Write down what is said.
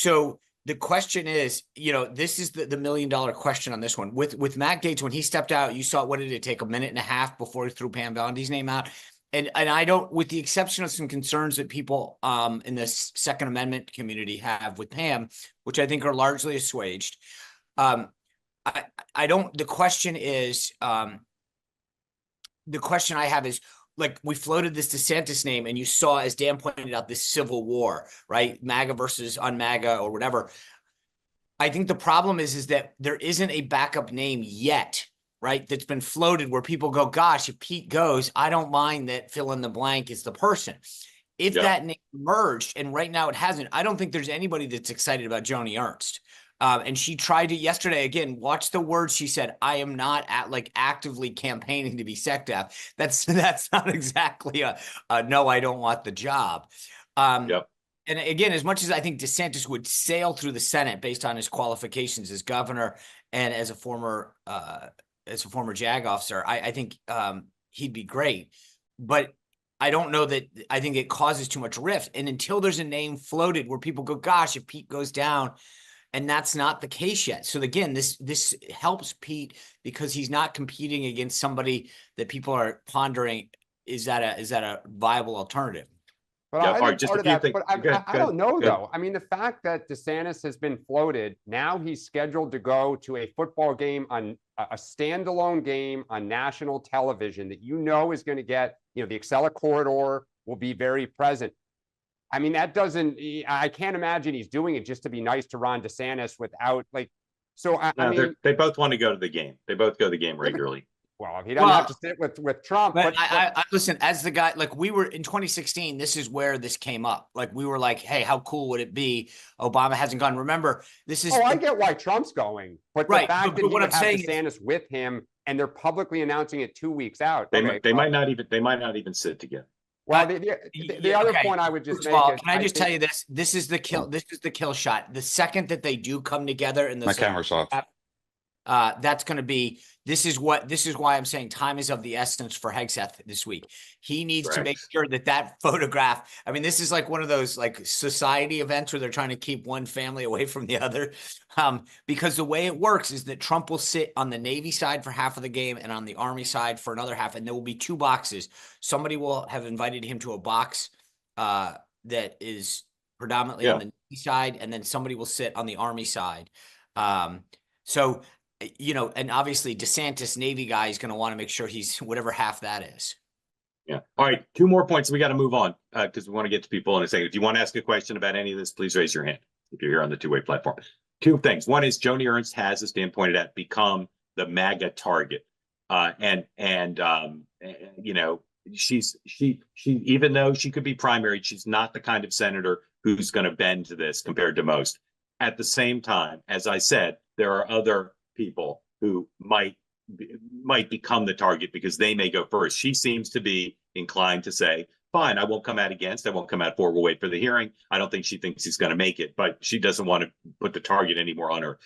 So the question is, this is the $1 million question on this one. With Matt Gaetz, when he stepped out, you saw, what did it take, a minute and a half before he threw Pam Boendi's name out? And I don't, with the exception of some concerns that people in the Second Amendment community have with Pam, which I think are largely assuaged. I don't, the question I have is, like, we floated this DeSantis name and you saw, as Dan pointed out, this civil war, right? MAGA versus un-MAGA or whatever. I think the problem is that there isn't a backup name yet, right? That's been floated where people go, gosh, if Pete goes, I don't mind that fill in the blank is the person. If that name emerged, and right now it hasn't, I don't think there's anybody that's excited about Joni Ernst. And she tried it yesterday. Again, watch the words she said. I am not actively campaigning to be SecDef. That's not exactly a no, I don't want the job. And again, as much as I think DeSantis would sail through the Senate based on his qualifications as governor and as a former JAG officer, I think he'd be great. But I don't know that. I think it causes too much rift. And until there's a name floated where people go, gosh, if Pete goes down. And that's not the case yet. So again, this helps Pete because he's not competing against somebody that people are pondering. Is that a viable alternative? But I think part of that, but I don't know, though. I mean, the fact that DeSantis has been floated, now he's scheduled to go to a football game, on a standalone game on national television that is going to get, the Acela corridor will be very present. I mean, I can't imagine he's doing it just to be nice to Ron DeSantis without, like, so I mean, they both want to go to the game. They both go to the game regularly. Well, he doesn't have to sit with Trump. But I listen, as the guy, like, we were in 2016, this is where this came up. Like, we were like, hey, how cool would it be? Obama hasn't gone. Remember, this is. Oh, I get why Trump's going. But the fact that what I'm saying DeSantis with him, and they're publicly announcing it 2 weeks out. They might not even sit together. Well, the other point I would just make is, can I just tell you this? This is the kill. This is the kill shot. The second that they do come together in the my camera's off. That's going to be. This is why I'm saying time is of the essence for Hegseth this week. He needs to make sure that photograph. I mean, this is like one of those like society events where they're trying to keep one family away from the other, because the way it works is that Trump will sit on the Navy side for half of the game and on the Army side for another half, and there will be two boxes. Somebody will have invited him to a box that is predominantly on the Navy side, and then somebody will sit on the Army side. So. And obviously DeSantis, Navy guy, is going to want to make sure he's whatever half that is. Yeah. All right. 2 more points. We got to move on because we want to get to people in a second. If you want to ask a question about any of this, please raise your hand if you're here on the two-way platform. 2 things. One is Joni Ernst has, as Dan pointed out, become the MAGA target. She even though she could be primaried, she's not the kind of senator who's going to bend to this compared to most. At the same time, as I said, there are other people who might become the target because they may go first. She seems to be inclined to say, fine, I won't come out against, I won't come out for, we'll wait for the hearing. I don't think she thinks he's going to make it, but she doesn't want to put the target anymore on her.